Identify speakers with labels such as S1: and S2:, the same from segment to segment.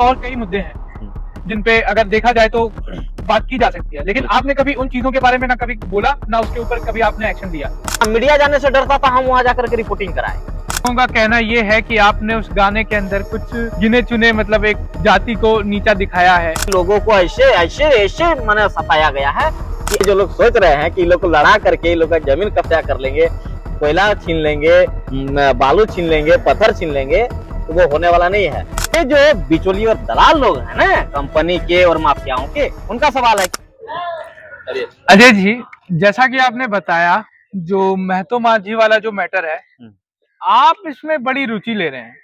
S1: और कई मुद्दे हैं जिन पे अगर देखा जाए तो बात की जा सकती है, लेकिन आपने कभी उन चीजों के बारे में ना कभी बोला ना उसके ऊपर कभी आपने एक्शन लिया।
S2: मीडिया जाने से डरता था, हम वहां जाकर के रिपोर्टिंग कराए।
S1: लोगों का कहना ये है कि आपने उस गाने के अंदर कुछ गिने चुने मतलब एक जाति को नीचा दिखाया है।
S2: लोगों को ऐसे ऐसे ऐसे मैंने सताया गया है कि जो लोग सोच रहे हैं कि लोग को लड़ा करके लोग का जमीन कब्जा कर लेंगे, कोयला छीन लेंगे, बालू छीन लेंगे, पत्थर छीन लेंगे, तो वो होने वाला नहीं है। ये जो बिचौली और दलाल लोग हैं ना कंपनी के और माफियाओं के, उनका सवाल है।
S1: अजय जी, जैसा कि आपने बताया जो महतो माझी वाला जो मैटर है, आप इसमें बड़ी रुचि ले रहे हैं।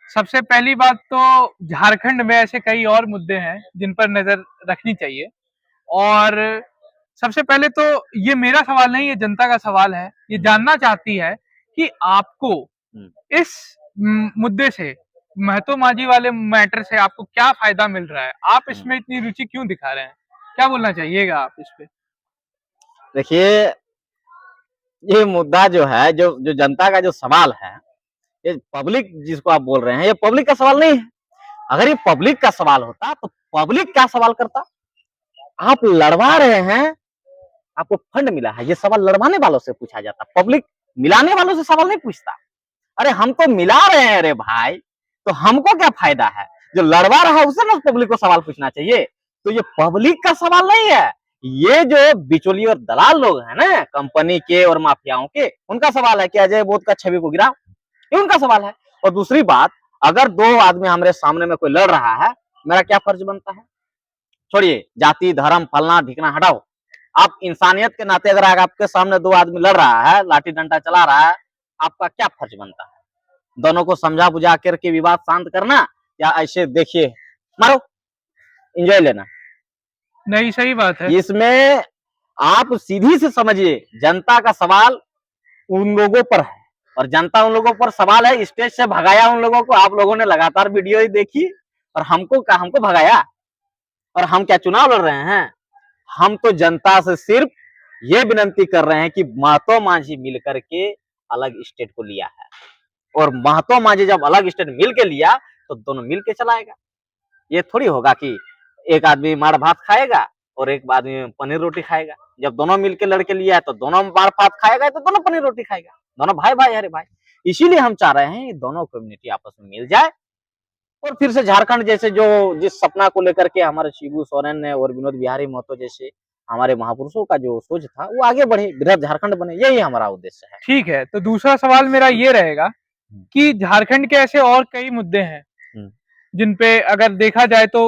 S1: सबसे पहली बात तो झारखंड में ऐसे कई और मुद्दे हैं जिन पर नजर रखनी चाहिए, और सबसे पहले तो ये मेरा सवाल नहीं, ये जनता का सवाल है। ये जानना चाहती है कि आपको इस मुद्दे से, महतो माझी वाले मैटर से आपको क्या फायदा मिल रहा है, आप इसमें इतनी रुचि क्यों दिखा रहे हैं, क्या बोलना चाहिएगा आप इस पे?
S2: देखिए, ये मुद्दा जो है, जो जनता का जो सवाल है, ये पब्लिक जिसको आप बोल रहे हैं, ये पब्लिक का सवाल नहीं है। अगर ये पब्लिक का सवाल होता तो पब्लिक क्या सवाल करता? आप लड़वा रहे हैं, आपको फंड मिला है, ये सवाल लड़वाने वालों से पूछा जाता। पब्लिक मिलाने वालों से सवाल नहीं पूछता। अरे हम तो मिला रहे हैं रे भाई, तो हमको क्या फायदा है? जो लड़वा रहा है उससे ना पब्लिक को सवाल पूछना चाहिए। तो ये पब्लिक का सवाल नहीं है, ये जो बिचौली और दलाल लोग हैं ना कंपनी के और माफियाओं के, उनका सवाल है कि अजय बोध का छवि को गिराओ, ये उनका सवाल है। और दूसरी बात, अगर दो आदमी हमारे सामने में कोई लड़ रहा है, मेरा क्या फर्ज बनता है? छोड़िए जाति धर्म फलना ढिकना हटाओ, आप इंसानियत के नाते अगर आपके सामने दो आदमी लड़ रहा है, लाठी डंडा चला रहा है, आपका क्या फर्ज बनता है? दोनों को समझा बुझा करके विवाद शांत करना, या ऐसे देखिए मारो एंजॉय लेना?
S1: नहीं, सही बात है।
S2: इसमें आप सीधी से समझिए, जनता का सवाल उन लोगों पर है और जनता उन लोगों पर सवाल है। स्टेज से भगाया उन लोगों को, आप लोगों ने लगातार वीडियो ही देखी, और हमको भगाया। और हम क्या चुनाव लड़ रहे हैं? हम तो जनता से सिर्फ ये विनती कर रहे हैं कि महतो माझी मिलकर के अलग स्टेट को लिया है, और महतो माझी जब अलग स्टेट मिल के लिया तो दोनों मिल के चलाएगा। ये थोड़ी होगा कि एक आदमी मार भात खाएगा और एक आदमी पनीर रोटी खाएगा। जब दोनों मिलके लड़के लिया है तो दोनों मार भात खाएगा तो दोनों पनीर रोटी खाएगा, दोनों भाई भाई अरे भाई। इसीलिए हम चाह रहे हैं दोनों कम्युनिटी आपस में मिल जाए, और फिर से झारखंड जैसे जो जिस सपना को लेकर के हमारे शिबू सोरेन ने और विनोद बिहारी महतो जैसे हमारे महापुरुषों का जो सोच था, वो आगे बढ़े, बृहद झारखंड बने, यही हमारा उद्देश्य है।
S1: ठीक है, तो दूसरा सवाल मेरा ये रहेगा कि झारखंड के ऐसे और कई मुद्दे हैं जिन पे अगर देखा जाए तो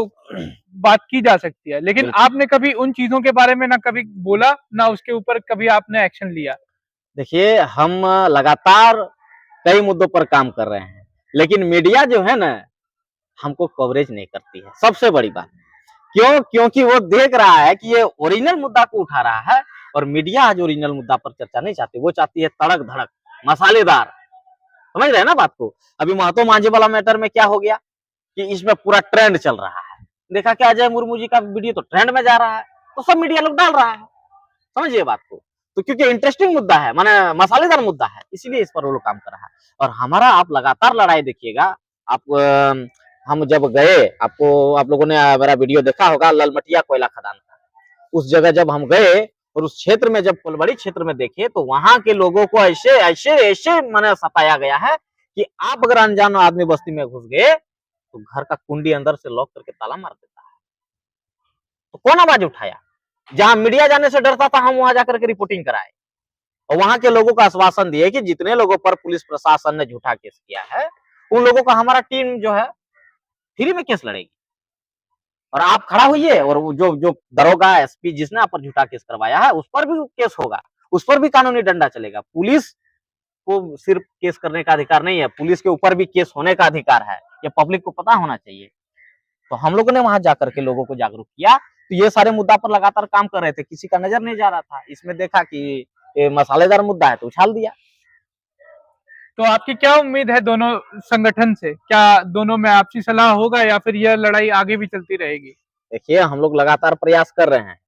S1: बात की जा सकती है, लेकिन आपने कभी उन चीजों के बारे में ना कभी बोला ना उसके ऊपर कभी आपने एक्शन लिया।
S2: देखिए, हम लगातार कई मुद्दों पर काम कर रहे हैं, लेकिन मीडिया जो है ना हमको कवरेज नहीं करती है। सबसे बड़ी बात क्यों? क्योंकि वो देख रहा है कि ये ओरिजिनल मुद्दा को उठा रहा है, और मीडिया आज ओरिजिनल मुद्दा पर चर्चा नहीं चाहती, वो चाहती है तड़क धड़क मसालेदार। समझ रहे हैं ना बात को? अभी महतो माझी वाला मैटर में क्या हो गया कि इसमें पूरा ट्रेंड चल रहा है। देखा कि अजय मुर्मू जी का वीडियो तो ट्रेंड में जा रहा है, तो सब मीडिया लोग डाल रहा है। समझिए बात को। तो क्योंकि इंटरेस्टिंग मुद्दा है, माने मसालेदार मुद्दा है, इसीलिए इस पर वो लोग काम कर रहा है। और हमारा आप लगातार लड़ाई देखिएगा। आप हम जब गए, आप लोगों ने मेरा वीडियो देखा होगा, ललमटिया कोयला खदान का। उस जगह जब हम गए और उस क्षेत्र में जब कोलबड़ी क्षेत्र में देखे, तो वहां के लोगों को ऐसे ऐसे ऐसे मैंने सताया गया है कि आप अगर अनजान आदमी बस्ती में घुस गए तो घर का कुंडी अंदर से लॉक करके ताला मार देता है। तो कौन आवाज उठाया? जहां मीडिया जाने से डरता था, हम वहां जाकर के रिपोर्टिंग कराए, और वहां के लोगों को आश्वासन दिए कि जितने लोगों पर पुलिस प्रशासन ने झूठा केस किया है, उन लोगों का हमारा टीम जो है फ्री में केस लड़ेगी। और आप खड़ा होइए, और जो जो दरोगा एसपी जिसने आप पर झूठा केस करवाया है, उस पर भी केस होगा, उस पर भी कानूनी डंडा चलेगा। पुलिस को सिर्फ केस करने का अधिकार नहीं है, पुलिस के ऊपर भी केस होने का अधिकार है। ये पब्लिक को पता होना चाहिए। तो हम लोगों ने वहां जाकर के लोगों को जागरूक किया। तो ये सारे मुद्दा पर लगातार काम कर रहे थे, किसी का नजर नहीं जा रहा था। इसमें देखा कि ये मसालेदार मुद्दा है तो उछाल दिया।
S1: तो आपकी क्या उम्मीद है दोनों संगठन से? क्या दोनों में आपसी सलाह होगा या फिर यह लड़ाई आगे भी चलती रहेगी?
S2: देखिए, हम लोग लगातार प्रयास कर रहे हैं,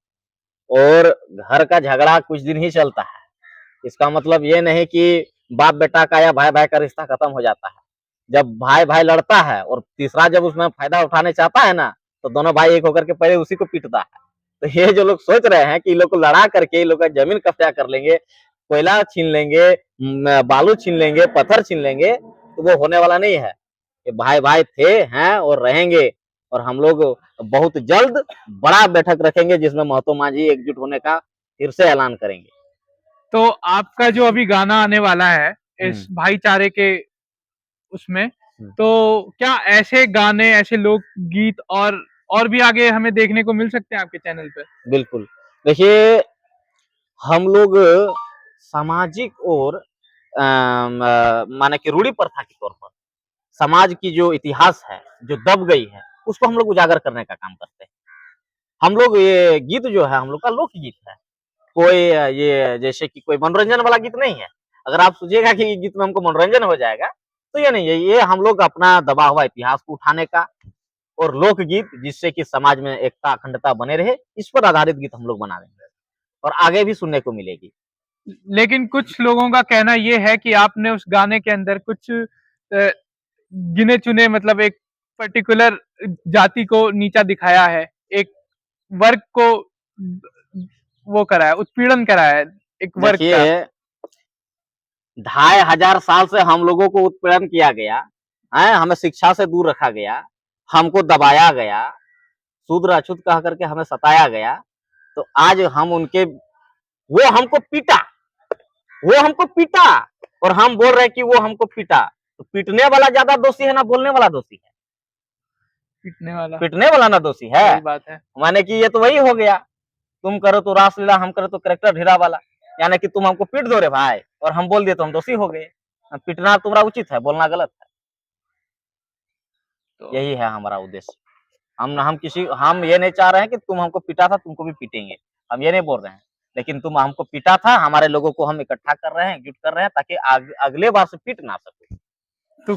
S2: और घर का झगड़ा कुछ दिन ही चलता है। इसका मतलब ये नहीं कि बाप बेटा का या भाई भाई का रिश्ता खत्म हो जाता है। जब भाई भाई लड़ता है और तीसरा जब उसमें फायदा उठाने चाहता है ना, तो दोनों भाई एक होकर के पहले उसी को पीटता है। तो ये जो लोग सोच रहे हैं कि इन लोग को लड़ा करके इन लोग का जमीन कब्जा कर लेंगे, कोयला छीन लेंगे, बालू छीन लेंगे, पत्थर छीन लेंगे, तो वो होने वाला नहीं है। ये भाई भाई थे, हैं और रहेंगे। और हम लोग बहुत जल्द बड़ा बैठक रखेंगे जिसमें महतो मांझी एकजुट होने का फिर से ऐलान करेंगे।
S1: तो आपका जो अभी गाना आने वाला है इस भाईचारे के उसमें, तो क्या ऐसे गाने, ऐसे लोक गीत और भी आगे हमें देखने को मिल सकते हैं आपके चैनल पे?
S2: बिल्कुल। देखिए, हम लोग सामाजिक और माने कि रूढ़ी प्रथा के तौर पर समाज की जो इतिहास है, जो दब गई है, उसको हम लोग उजागर करने का काम करते हैं। हम लोग ये गीत जो है हम लोग का लोक गीत है। कोई ये जैसे कि कोई मनोरंजन वाला गीत नहीं है। अगर आप सोचिएगा कि ये गीत में हमको मनोरंजन हो जाएगा, तो ये नहीं है। ये हम लोग अपना दबा हुआ इतिहास को उठाने का और लोक गीत जिससे कि समाज में एकता अखंडता बने रहे, इस पर आधारित गीत हम लोग बना रहे हैं और आगे भी सुनने को मिलेगी।
S1: लेकिन कुछ लोगों का कहना ये है कि आपने उस गाने के अंदर कुछ गिने चुने, मतलब एक पर्टिकुलर जाति को नीचा दिखाया है, एक वर्ग को वो करा है, उत्पीड़न करा है एक वर्ग का।
S2: देखिए, 2500 साल से हम लोगों को उत्पीड़न किया गया है, हमें शिक्षा से दूर रखा गया, हमको दबाया गया, शूद्र अछूत कह करके हमें सताया गया। तो आज हम उनके वो हमको पीटा, वो हमको पीटा और हम बोल रहे हैं कि वो हमको पीटा। तो पीटने वाला ज्यादा दोषी है ना बोलने वाला दोषी है? पीटने वाला ना दोषी है।
S1: सही बात है।
S2: माने कि ये तो वही हो गया, तुम करो तो रासलीला, हम करो तो करेक्टर ढीरा वाला। यानी कि तुम हमको पीट दो रे भाई और हम बोल दिए तो हम दोषी हो गए। पीटना तुम्हारा उचित है, बोलना गलत है।
S1: तो
S2: यही है हमारा उद्देश्य। हम ये नहीं चाह रहे हैं कि तुम हमको पीटा था तुमको भी पीटेंगे, हम ये नहीं बोल रहे हैं। लेकिन तुम हमको पीटा था, हमारे लोगों को हम इकट्ठा कर रहे हैं, एकजुट कर रहे हैं ताकि अगले बार से पीट ना सको।
S1: क्या